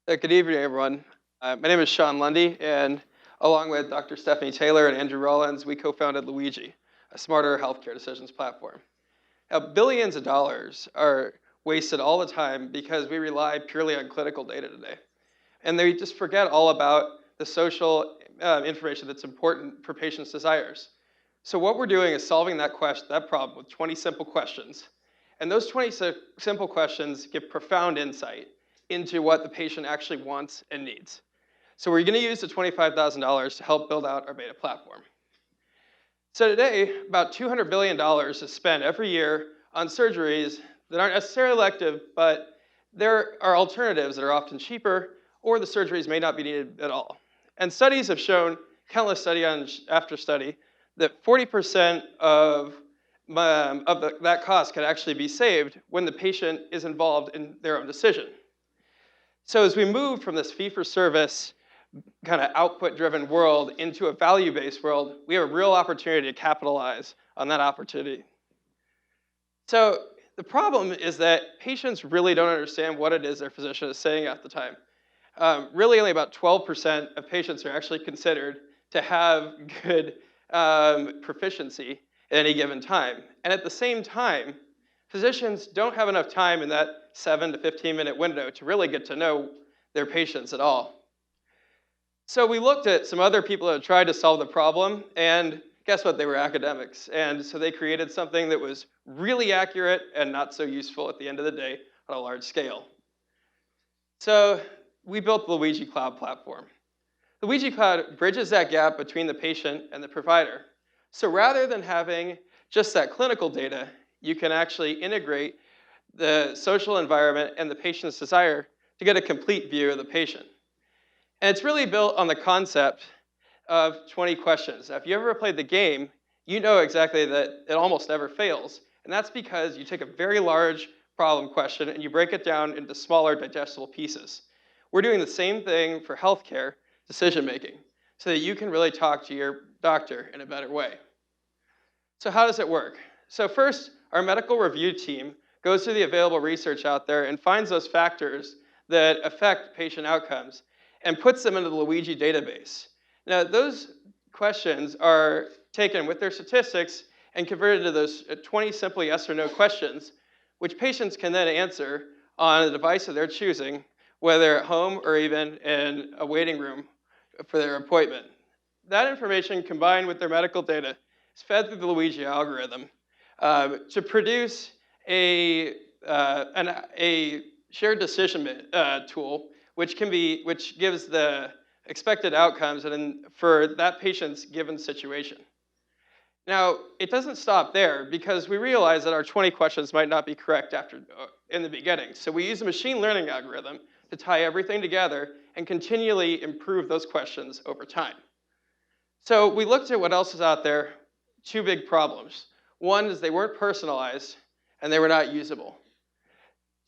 Good evening, everyone. My name is Sean Lundy, and along with Dr. Stephanie Taylor and Andrew Rollins, we co-founded LUIGI, a smarter healthcare decisions platform. Now, billions of dollars are wasted all the time because we rely purely on clinical data today. And they just forget all about the social information that's important for patients' desires. So what we're doing is solving that problem with 20 simple questions. And those 20 simple questions give profound insight into what the patient actually wants and needs. So we're going to use the $25,000 to help build out our beta platform. So today, about $200 billion is spent every year on surgeries that aren't necessarily elective, but there are alternatives that are often cheaper, or the surgeries may not be needed at all. And studies have shown, countless study after study, that 40% of that cost can actually be saved when the patient is involved in their own decision. So as we move from this fee-for-service kind of output-driven world into a value-based world, we have a real opportunity to capitalize on that opportunity. So the problem is that patients really don't understand what it is their physician is saying at the time. Really only about 12% of patients are actually considered to have good proficiency at any given time. And at the same time, physicians don't have enough time in that 7 to 15-minute window to really get to know their patients at all. So we looked at some other people that tried to solve the problem, and guess what? They were academics. And so they created something that was really accurate and not so useful at the end of the day on a large scale. So we built the LUIGI Cloud platform. The LUIGI Cloud bridges that gap between the patient and the provider. So rather than having just that clinical data, you can actually integrate the social environment and the patient's desire to get a complete view of the patient. And it's really built on the concept of 20 questions. Now, if you ever played the game, you know exactly that it almost never fails. And that's because you take a very large problem question and you break it down into smaller digestible pieces. We're doing the same thing for healthcare decision-making so that you can really talk to your doctor in a better way. So how does it work? So first, our medical review team goes through the available research out there and finds those factors that affect patient outcomes and puts them into the LUIGI database. Now, those questions are taken with their statistics and converted to those 20 simple yes or no questions, which patients can then answer on a device of their choosing, whether at home or even in a waiting room for their appointment. That information, combined with their medical data, is fed through the LUIGI algorithm to produce a shared decision tool, which gives the expected outcomes for that patient's given situation. Now, it doesn't stop there because we realize that our 20 questions might not be correct in the beginning. So we use a machine learning algorithm to tie everything together and continually improve those questions over time. So we looked at what else is out there. Two big problems. One is they weren't personalized and they were not usable.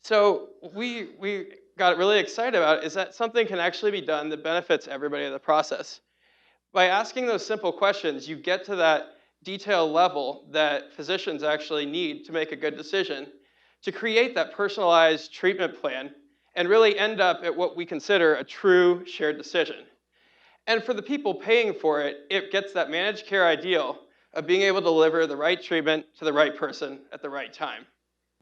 So we got really excited about is that something can actually be done that benefits everybody in the process. By asking those simple questions, you get to that detail level that physicians actually need to make a good decision to create that personalized treatment plan and really end up at what we consider a true shared decision. And for the people paying for it, it gets that managed care ideal of being able to deliver the right treatment to the right person at the right time.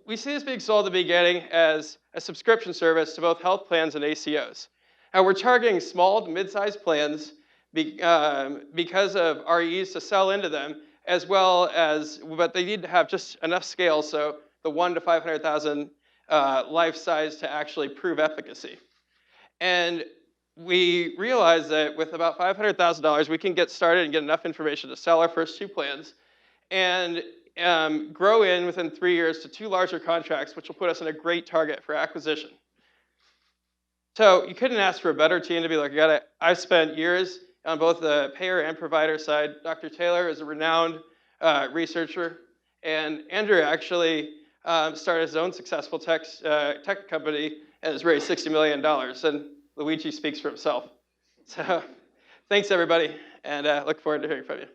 We see this being sold at the beginning as a subscription service to both health plans and ACOs. Now we're targeting small to mid-sized plans because of our ease to sell into them, as well as, but they need to have just enough scale, so the 1 to 500,000 life size to actually prove efficacy. And we realized that with about $500,000, we can get started and get enough information to sell our first 2 plans and grow within 3 years to 2 larger contracts, which will put us in a great target for acquisition. So you couldn't ask for a better team to be like, I've spent years on both the payer and provider side. Dr. Taylor is a renowned researcher, and Andrew actually started his own successful tech company and has raised $60 million, and LUIGI speaks for himself. So thanks, everybody, and look forward to hearing from you.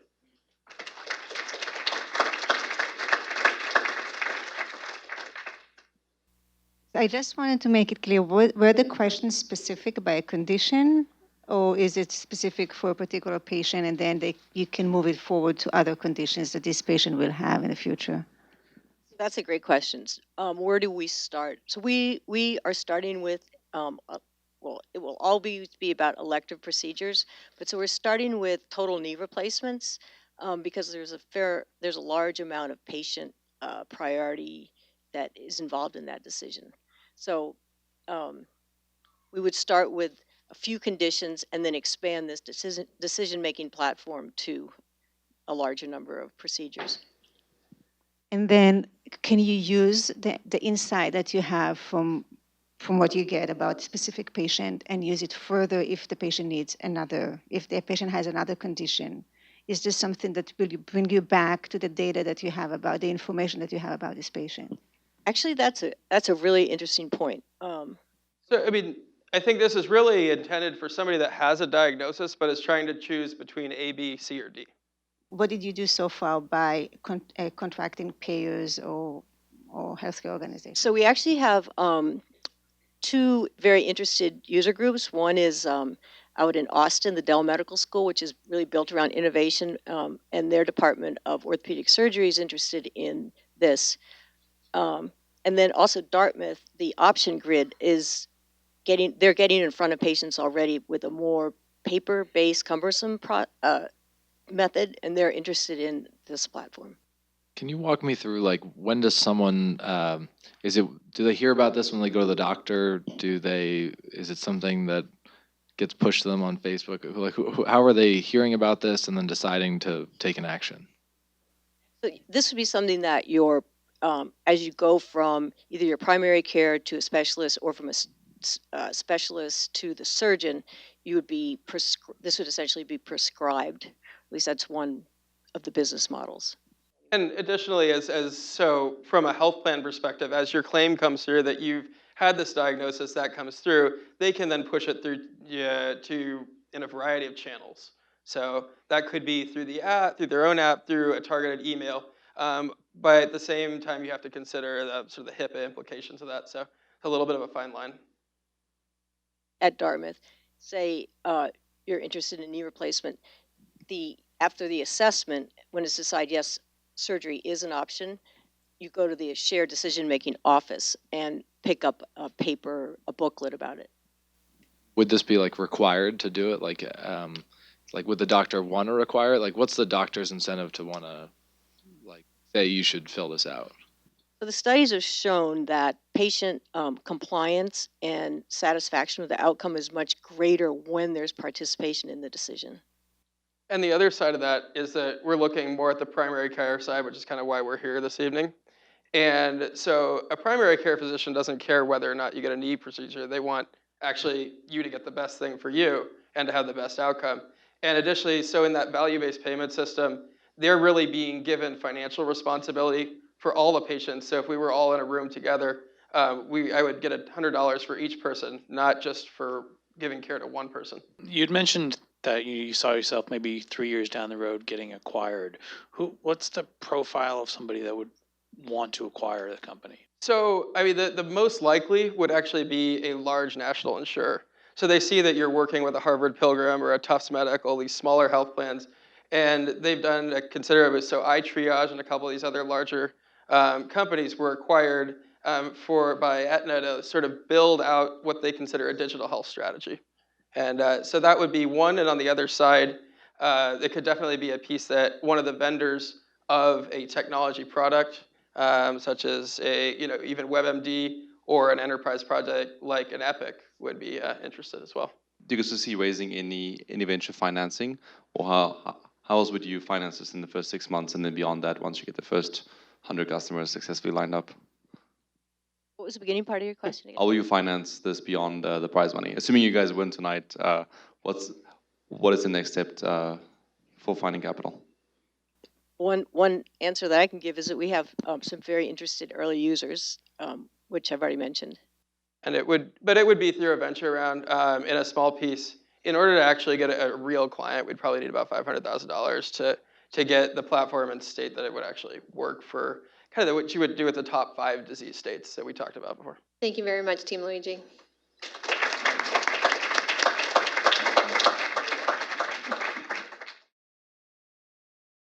I just wanted to make it clear, were the questions specific by a condition, or is it specific for a particular patient, and then you can move it forward to other conditions that this patient will have in the future? That's a great question. Where do we start? So we are starting with, well, it will all be about elective procedures, but so we're starting with total knee replacements because there's a large amount of patient priority that is involved in that decision. So um, we would start with a few conditions and then expand this decision making platform to a larger number of procedures. And then can you use the insight that you have from what you get about specific patient and use it further if the patient needs another, if the patient has another condition? Is this something that will bring you back to the data that you have about the information that you have about this patient? Actually, that's a really interesting point. So, I mean, I think this is really intended for somebody that has a diagnosis but is trying to choose between A, B, C, or D. What did you do so far by contracting payers or healthcare organizations? So we actually have two very interested user groups. One is out in Austin, the Dell Medical School, which is really built around innovation, and their department of orthopedic surgery is interested in this. And then also Dartmouth, the option grid is they're getting in front of patients already with a more paper-based, cumbersome method, and they're interested in this platform. Can you walk me through, like, when does someone do they hear about this when they go to the doctor? Is it something that gets pushed to them on Facebook? Like, how are they hearing about this and then deciding to take an action? So this would be something that as you go from either your primary care to a specialist or from a specialist to the surgeon, you would be this would essentially be prescribed. At least that's one of the business models. And additionally, so from a health plan perspective, as your claim comes through that you've had this diagnosis that comes through, they can then push it through to in a variety of channels. So that could be through the app, through their own app, through a targeted email. But at the same time, you have to consider the sort of the HIPAA implications of that. So it's a little bit of a fine line. At Dartmouth, say you're interested in knee replacement, after the assessment, when it's decided yes, surgery is an option, you go to the shared decision-making office and pick up a booklet about it. Would this be like required to do it? Like would the doctor want to require it? Like, what's the doctor's incentive to want to, like, say you should fill this out? So the studies have shown that patient compliance and satisfaction with the outcome is much greater when there's participation in the decision. And the other side of that is that we're looking more at the primary care side, which is kind of why we're here this evening. And so a primary care physician doesn't care whether or not you get a knee procedure. They want actually you to get the best thing for you and to have the best outcome. And additionally, so in that value-based payment system, they're really being given financial responsibility for all the patients. So if we were all in a room together, I would get $100 for each person, not just for giving care to one person. You'd mentioned that you saw yourself maybe 3 years down the road getting acquired. What's the profile of somebody that would want to acquire the company? So, I mean, the most likely would actually be a large national insurer. So they see that you're working with a Harvard Pilgrim or a Tufts Medical, these smaller health plans, and they've done a considerable. So iTriage and a couple of these other larger companies were acquired by Aetna to sort of build out what they consider a digital health strategy. And so that would be one. And on the other side, it could definitely be a piece that one of the vendors of a technology product, such as even WebMD or an enterprise project like an Epic, would be interested as well. Do you guys see raising any venture financing, or how else would you finance this in the first 6 months, and then beyond that, once you get the first 100 customers successfully lined up? What was the beginning part of your question again? How will you finance this beyond the prize money? Assuming you guys win tonight, what is the next step for finding capital? One answer that I can give is that we have some very interested early users, which I've already mentioned. And it would be through a venture round in a small piece. In order to actually get a real client, we'd probably need about $500,000 to get the platform and state that it would actually work for kind of what you would do with the top 5 disease states that we talked about before. Thank you very much, Team Luigi.